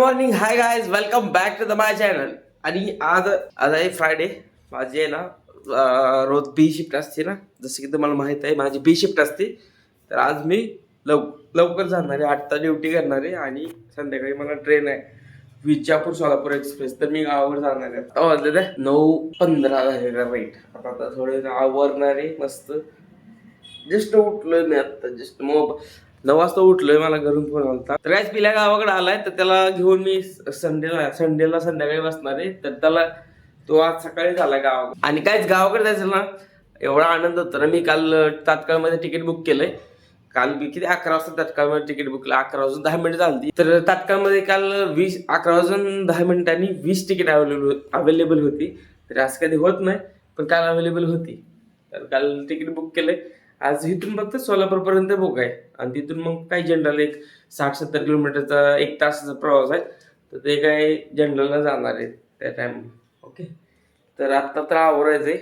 Morning, hi guys, welcome back to the my channel. आणि आज आहे फ्रायडे. माझी आहे ना रोज बी शिफ्ट असते ना, जसं की तुम्हाला माहित आहे माझी बी शिफ्ट असते. तर आज मी लवकर जाणार आहे, 8ता ड्युटी करणार आहे आणि संध्याकाळी मला ट्रेन आहे विजापूर सोलापूर एक्सप्रेस. तर मी गावावर जाणार आहे. आता वाजले ते 9:15 झाले का राईट. आता थोडे आवरणार आहे मस्त. जस्ट उठलोय मी आता, जस्ट 9 वाजता उठलोय, मला घरून फोन आलता. तर काय पिल्या गावाकडे आलाय, तर त्याला घेऊन मी संडेला संध्याकाळी बसणार आहे. तर त्याला तो आज सकाळी झाला गावाकडे. आणि कायच गावाकडे जायचं ना, एवढा आनंद होता ना. मी काल तात्काळमध्ये तिकीट बुक केलंय. काल मी किती 11 वाजता तात्काळमध्ये तिकीट बुक केलं. 11 वाजून 10 मिनिटं झाली. तर तात्काळमध्ये काल 11 वाजून 10 मिनिटांनी 20 तिकीट अवेलेबल होती. तर असं कधी होत नाही, पण काल अवेलेबल होती. तर काल तिकीट बुक केलंय. आज इथून फक्त सोलापूरपर्यंत बुक आहे आणि तिथून मग काही जनरल एक 60-70 किलोमीटरचा 1 तासाचा प्रवास आहे. तर ते काय जनरलला जाणार आहे त्या टाइम. ओके, तर आता तर आवरायचंय,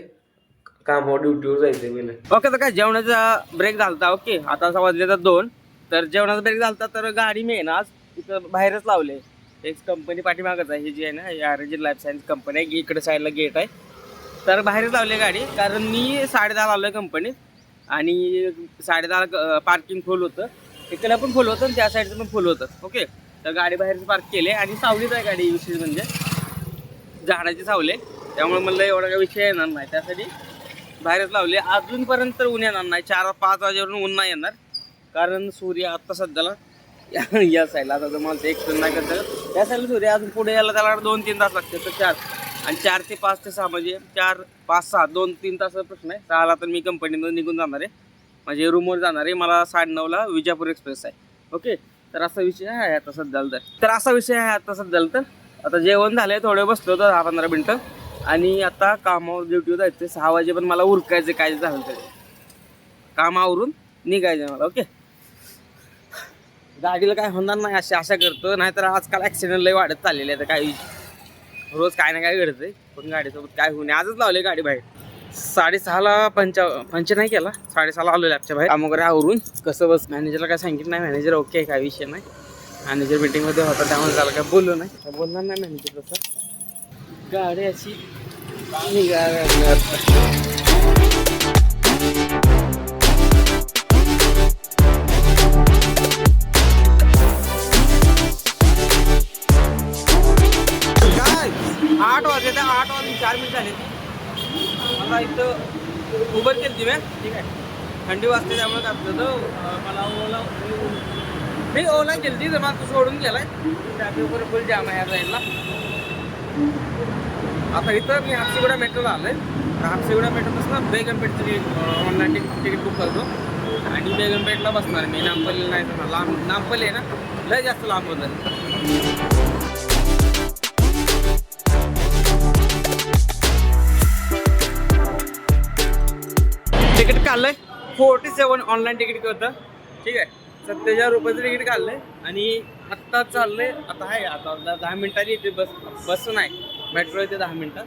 कामावर ड्युटीवर जायचंय मला. ओके, तर काय जेवणाचा ब्रेक झालता. ओके, आता वाजले तर 2. तर जेवणाचा ब्रेक झालता. तर गाडी मी आहे ना आज तिथं बाहेरच लावले. एक कंपनी पाठीमागच आहे, ही जी आहे ना RNG लाईफ सायन्स कंपनी आहे. इकडे साईडला गेट आहे. तर बाहेरच लावली गाडी, कारण मी 10:30 आलोय कंपनीत. आणि 10:30 पार्किंग फुल होतं, इकडे पण फुल होतं आणि त्या साईडचं पण फुल होतं. ओके, तर गाडी बाहेरच पार्क केले आणि सावलीच आहे गाडी. विशेष म्हणजे झाडाची सावली, त्यामुळे मला एवढा काही विषय येणार नाही, त्यासाठी बाहेरच लावले. अजूनपर्यंत ऊन येणार नाही. 4-5 वाजेवरून ऊन नाही येणार, कारण सूर्य आत्ता सध्याला या साईडला. आता तुम्हाला ते एक्सप्लेन नाही करता, या साईडला सूर्य अजून पुढे यायला त्याला 2-3 तास लागते. तर 4 आणि 4 ते 5 ते 6 म्हणजे 4-5-6 2-3 तासाचा प्रश्न आहे. 6ला तर मी कंपनीमध्ये निघून जाणार आहे, म्हणजे रूमवर जाणार आहे. मला 9:30ला विजापूर एक्सप्रेस आहे. ओके, तर असा विषय आहे आता सध्याला. तर असा विषय आहे आता सध्याला. तर आता जेवण झालं आहे, थोडे बसलो होतं 10-15 मिनटं आणि आता कामावर ड्युटीवर जायचं. 6 वाजे पण मला उरकायचं, काय झालं तरी कामावरून निघायचं मला. ओके, गाडीला काय होणार नाही अशी आशा करतो, नाहीतर आजकाल ॲक्सिडेंट लय वाढत चाललेले आहे. तर काही रोज काय ना काय घडतंय, पण गाडीसोबत काय होऊ नये. आजच लावले गाडी बाहेर. 6:30ला पंच नाही केला, 6:30ला आलो लॅबच्या बाहेर. काम वगैरे आवरून कसं बस. मॅनेजरला काय सांगितलं नाही, मॅनेजर ओके, काय विषय नाही. मॅनेजर मीटिंगमध्ये होता, त्यामुळे त्याला काय बोललो नाही, काय बोलणार नाही मॅनेजर. तसं गाडी अशी काय 8 वाजले, तर 8 वाजून 4 मिनिट झाले. मला इथं उबर केली मी. ठीक आहे, थंडी वाजते त्यामुळे काय होतं, मला ओला केली ती. तर मला तू सोडून गेलाय, त्याच्यावर फुल जाम आहे या साईडला. आता इथं मी हापसीगुडा मेट्रोला आलोय. हापसीगुडा मेट्रोपासून बेगमपेठची ऑनलाईन तिकीट बुक करतो आणि बेगमपेठला बसणार मी. नामपल्ली नाही तर लांब, नामपल्ली आहे ना, लय जास्त लांब होतं. तिकीट काढलंय 47 ऑनलाईन तिकीट होतं. ठीक आहे, 70,000 रुपयाचं तिकीट काढलंय आणि आत्ता चाललंय. आता आहे, आता 10 मिनिटाची येते बस नाही, मेट्रो येते 10 मिनिटात.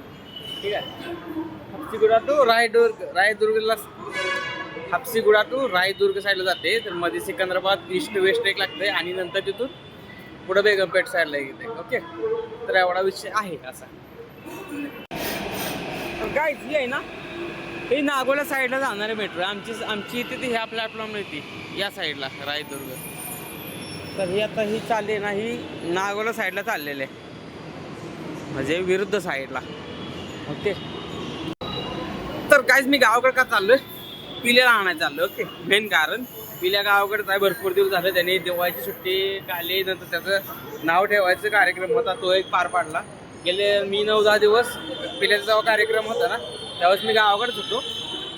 ठीक आहे, हापसीगुडा टू रायदुर्गला, हापसीगुडा टू रायदुर्ग साईडला जाते. तर मध्ये सिकंदराबाद ईस्ट वेस्ट एक लागते आणि नंतर तिथून पुढं बेगमपेठ साईडला येते. ओके, तर एवढा विषय आहे असा. काय ही आहे ना, हे नागोला साईडला जाणारे मेट्रो. आमची इथे ती ह्या प्लॅटफॉर्मला येते, या साईडला रायदुर्ग. तर ही आता ही चालली ना, ही नागोला साईडला चाललेले आहे, म्हणजे विरुद्ध साईडला. ओके, तर काहीच मी गावाकडे का चाललोय, पिल्याला आणायला चाललोय. ओके, मेन कारण पिल्या गावाकडे आहे. भरपूर दिवस झाले, त्याने दिवाळीची सुट्टी काढली, नंतर त्याचं नाव ठेवायचा कार्यक्रम होता, तो एक पार पाडला. गेले मी 9-10 दिवस पिल्याचा जेव्हा कार्यक्रम होता ना, त्यावेळेस मी गावाकडेच होतो.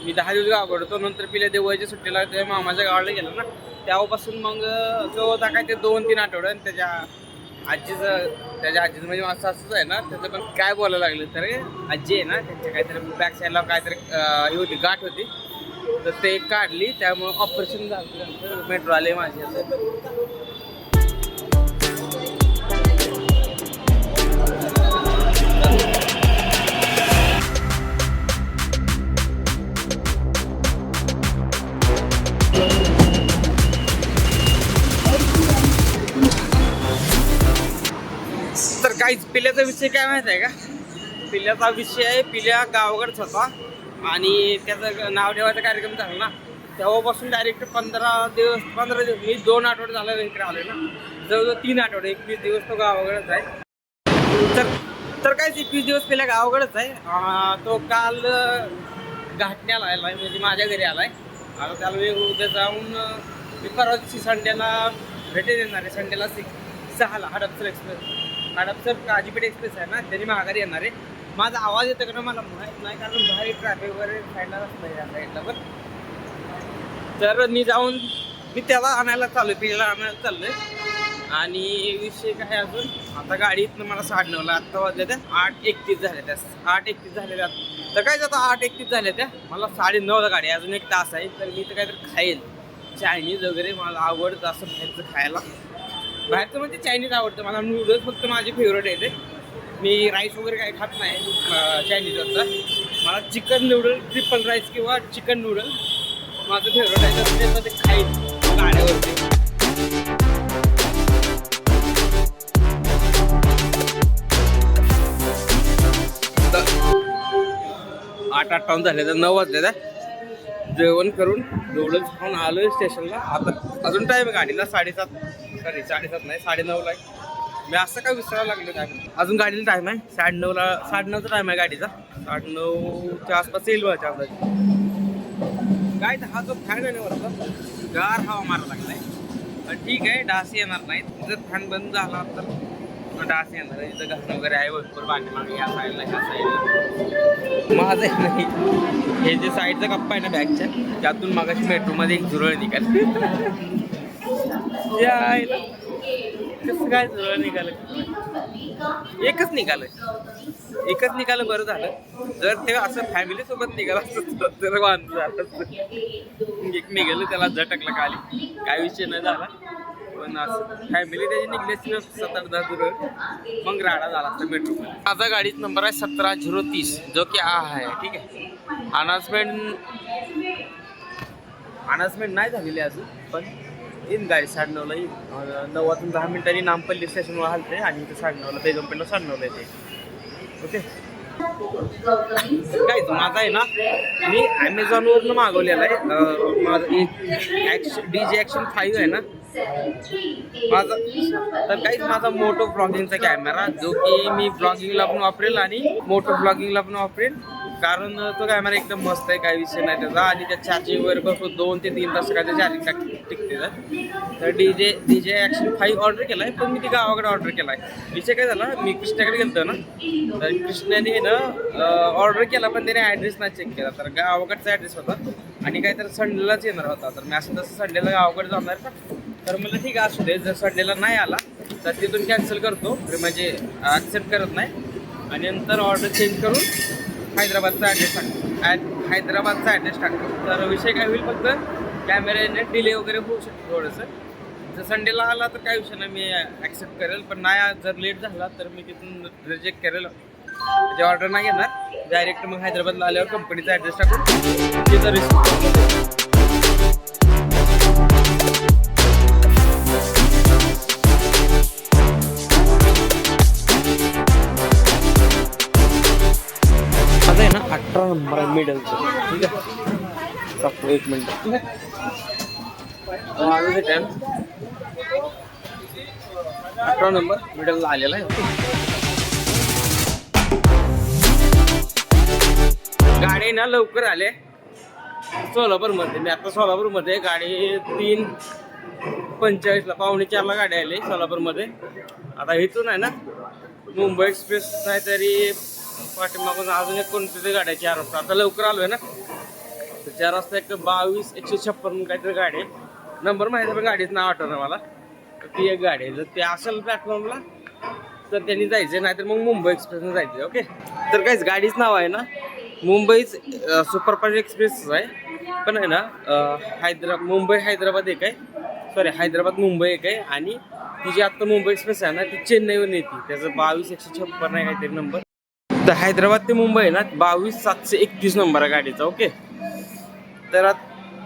मी 10 दिवस गावाकडे होतो. नंतर पिल्या दिवाळीच्या सुट्टीला त्या मामाच्या गावाला गेलो ना, तेव्हापासून मग जो होता काय ते 2-3 आठवडे. आणि त्याच्या आजीचं म्हणजे माझं सासूच आहे ना, त्याचं पण काय बोलायला लागलं. तर आजी आहे ना, त्यांच्या काहीतरी बॅक साईडला काहीतरी ही होती, गाठ होती, तर ते काढली. त्यामुळे ऑपरेशन झालं, मेट्रो आले माझी. काहीच पिल्याचा विषय काय माहिती आहे का? पिल्याचा विषय पिल्या गावाकडचा होता आणि त्याचं नाव ठेवायचा कार्यक्रम झाला ना, तेव्हापासून डायरेक्ट 15 दिवस मी 2 आठवडे झालं इकडे आलोय ना, जवळजवळ 3 आठवडे 21 दिवस तो गावाकडेच आहे. तर काहीच 21 दिवस पिल्या गावाकडेच आहे. तो काल घाटण्याला आलाय म्हणजे माझ्या घरी आलाय. आता त्याला मी उद्या जाऊन मी परवा दिवशी संडेला भेटे देणार आहे. संडेला 6ला हडपसर काजीपेठ एक्सप्रेस आहे ना, त्यांनी माघारी येणार आहे. माझा आवाज येतो का मला माहीत नाही, कारण बाहेर ट्रॅफिक वगैरे साईडला रस्ता आहे या साईडला. पण तर मी त्याला आणायला चाललोय, पिल्याला आणायला चाललोय. आणि विषय काय अजून, आता गाडी इथनं मला 9:30ला, आत्ता वाजल्या त्या 8:31 झाल्या त्या 8:31 झालेल्या. तर काय आता 8:31 झाल्या त्या, मला 9:30ला गाडी, अजून 1 तास आहे. तर मी तर काहीतरी खाईल चायनीज वगैरे, मला आवडतं असं बाहेरचं खायला. बाहेरचं म्हणजे चायनीज आवडतं मला. नूडल्स फक्त माझे फेवरेट आहे ते. मी राईस वगैरे काही खात नाही चायनीजवरचा. मला चिकन नूडल, ट्रिपल राईस किंवा चिकन नूडल माझं फेवरेट आहे. तर ते खाईल गाड्यावरती. 8:58 झाले तर 9 वाजले तर जेवण करून नूडल्स खाऊन आलोय स्टेशनला. आता अजून टाईम आहे गाडीला 7:30 नाही 9:30ला आहे. मी असं काय विसरायला लागलो काय, अजून गाडीला टाईम आहे 9:30चा टाईम आहे गाडीचा. 9:30च्या आसपास येईल माझ्या अंदाजे. काय हा जो फॅन आहे ना वरचा, गार हवा मारायला लागलाय. ठीक आहे, डास येणार नाहीत. जर फॅन बंद झाला तर डास येणार आहे. इथं घाण वगैरे आहे भरपूर पाठीमागे, या साईडला ह्या साईडला. माझं नाही, हे जे साईडचा कप्पा आहे ना बॅगच्या, त्यातून मागाशी मेट्रोमध्ये एक झुरळ निघाली. कसं काय झुरळ निघालं? एकच निघालं बरं झालं. जर ते असं फॅमिलीसोबत निघालं असतं तर वांधू झालं. एक निघालं, त्याला झटकलं खाली, काय विषय नाही झाला. पण असं फॅमिली त्याची निघली असती 7-8 झुरळ, मग राडा झाला असता मेट्रोमध्ये. माझा गाडीचा नंबर आहे 17-030, जो की आहे. ठीक आहे, अनाउन्समेंट नाही झालेली अजून, पण येईन गाडी 9:30ला येईल. 9 वाजून 10 मिनिटांनी नामपल्ली स्टेशनवर हलते आणि इथे 9:30ला बेगमपेठला 9:30ला येते. ओके, काय माझा आहे ना, मी ॲमेझॉनवरनं मागवलेला आहे. माझं DJ Action 5 आहे ना माझा. तर काहीच माझा मोटो ब्लॉगिंगचा कॅमेरा, जो की मी ब्लॉगिंगला पण वापरेल आणि मोटो ब्लॉगिंगला पण वापरेल. कारण तो कॅमेरा एकदम मस्त आहे, काही विषय नाही त्याचा. आणि त्या चार्जिंग वगैरे भरपूर 2 ते 3 तास काय चार्जिंग टिकते. तर DJ Action 5 ऑर्डर केला आहे, पण मी ती गावाकडे ऑर्डर केला आहे. विषय काय झाला, मी कृष्णाकडे गेलो ना, तर कृष्णाने ऑर्डर केला, पण त्याने ॲड्रेस नाही चेक केला. तर गावाकडचा ॲड्रेस होता आणि काहीतरी संडेलाच येणार होता. तर मी असं तसं संडेला गावाकडे जाणार का, तर म्हटलं ठीक आहे असू दे, जर संडेला नाही आला तर तिथून कॅन्सल करतो, म्हणजे ॲक्सेप्ट करत नाही. आणि नंतर ऑर्डर चेंज करून हैदराबादचा ॲड्रेस टाकतो. तर विषय काय होईल, फक्त कॅमेऱ्याने डिले वगैरे होऊ शकतो थोडंसं. जर संडेला आला तर काय विषय नाही, मी ॲक्सेप्ट करेल. पण नाही, जर लेट झाला तर मी तिथून रिजेक्ट करेल, म्हणजे ऑर्डर नाही येणार. डायरेक्ट मग हैदराबादला आल्यावर कंपनीचा ॲड्रेस टाकून तिथं रिस्क. आता आहे ना 18 नंबर आहे मिडलचं. ठीक आहे, टाकतो 1 मिनिट. माझं ते 18 नंबर मिडलला आलेला आहे. गाडी ना लवकर आले सोलापूरमध्ये. मी आता सोलापूरमध्ये, गाडी 3:45ला 3:45ला गाडी आली सोलापूरमध्ये. आता इथून आहे ना मुंबई एक्सप्रेस नाही तरी पाठीमागून अजून एक कोणती गाड्या 4 वाजता. आता लवकर आलो आहे ना, तर 4 वाजता एक 22-156 काहीतरी गाडी आहे. नंबर माहिती आहे पण गाडीचं नाव आठवणार मला. तर ती एक गाडी आहे. जर ते असेल प्लॅटफॉर्मला तर त्यांनी जायचं, नाहीतर मग मुंबई एक्सप्रेसनं जायचं. ओके, तर काहीच गाडीचं नाव आहे ना मुंबईच सुपरफास्ट एक्सप्रेस आहे. पण आहे ना मुंबई हैदराबाद एक आहे, सॉरी हैदराबाद मुंबई एक आहे. आणि ती जी आत्ता मुंबई एक्सप्रेस आहे ना, ती चेन्नईवरून येते. त्याचं 22-156 आहे काहीतरी नंबर. तर हैदराबाद ते मुंबई आहे ना 22-731 नंबर आहे गाडीचा. ओके, तर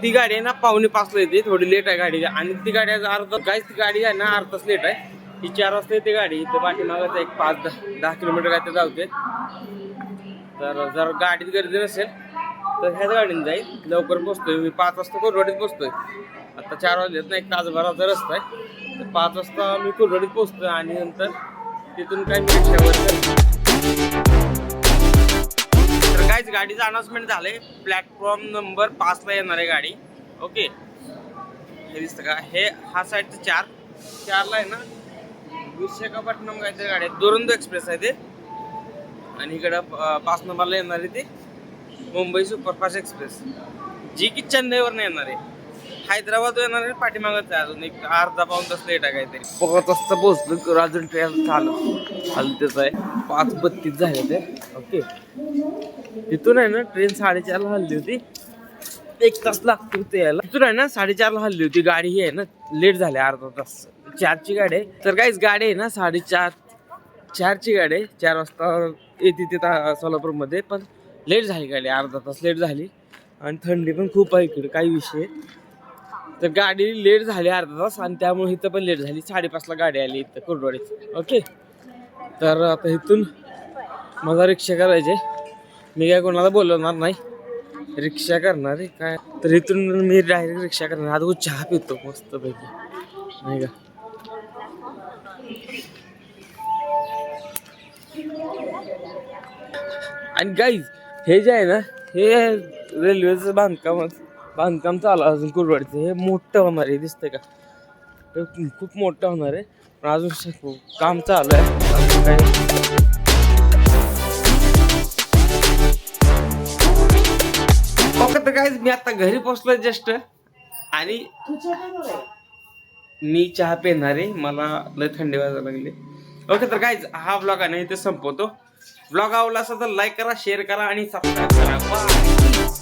ती गाडी आहे ना 4:45ला येते, थोडी लेट आहे गाडी. आणि ती गाडी ती गाडी आहे ना अर्धा तास लेट आहे. ही 4 वाजता येते गाडी. इथं पाठीमागच एक 5-10 किलोमीटर काय ते जावते. तर जर गाडीत गर्दी नसेल तर ह्याच गाडीने जाईल. लवकर पोचतोय मी 5 वाजता कुर्डवाडीत पोचतोय. आता 4 वाजलेत ना, 1 तासभराचा रस्ता आहे. तर 5 वाजता मी कुर्डवाडीत पोचतोय आणि नंतर तिथून काय मी रिक्षावर. तर काहीच गाडीचं अनाउन्समेंट झालंय. प्लॅटफॉर्म नंबर 5 ला येणार आहे गाडी. ओके, हे दिसतं का, हे हा साईडचं 4 ला आहे ना, विशाखापट्टणम काहीतरी गाडी आहे. दुरंतो एक्सप्रेस आहे ते. आणि इकडं 5 नंबरला येणार आहे ते मुंबई सुपरफास्ट एक्सप्रेस, जी की चेन्नईवरनं येणार आहे. हैदराबाद येणार आहे पाठीमागच आहे. अजून एक अर्धा पाऊण तास लेट आहे काहीतरी. 5 वाजता पोहोचलो. अजून ट्रेन हलतेच आहे. 5:32 झाले ते. ओके, तिथून आहे ना ट्रेन 4:30 ला हल्ली होती. 1 तास लागतो ते यायला. तिथून आहे ना 4:30 ला हल्ली होती गाडी. ही आहे ना लेट झाली अर्धा तास. 4ची गाडी आहे. तर काहीच गाडी आहे ना 4:30ची गाडी आहे. 4 वाजता येते तिथं सोलापूरमध्ये. पण लेट झाली गाडी, अर्धा तास लेट झाली. आणि थंडी पण खूप आहे इकडे, काही विषय. तर गाडी लेट झाली अर्धा तास आणि त्यामुळे इथं पण लेट झाली. 5:30ला गाडी आली इथं कुर्डवाडीत. ओके, तर आता इथून मला रिक्षा करायचे. मी काय कोणाला बोलवणार नाही, रिक्षा करणार आहे काय. तर इथून मी डायरेक्ट रिक्षा करणार. आता चहा पितो मस्तपैकी, नाही का. आणि गाईज हे जे आहे ना, हे रेल्वेचं बांधकाम चालू अजून कुर्डवाडीचं. हे मोठं होणार आहे, दिसतंय का, हे खूप मोठं होणार आहे. पण अजून काम चालू आहे. अजून काय तर काय, मी आता घरी पोहोचलोय जस्ट. आणि मी चहा पिणार आहे, मला लय थंडी वाजायला लागली. ओके, तर काय हा व्लॉग आहे ना इथे संपवतो. व्लॉग आवडला असेल तर लाईक करा, शेअर करा आणि सबस्क्राईब करा. बाय.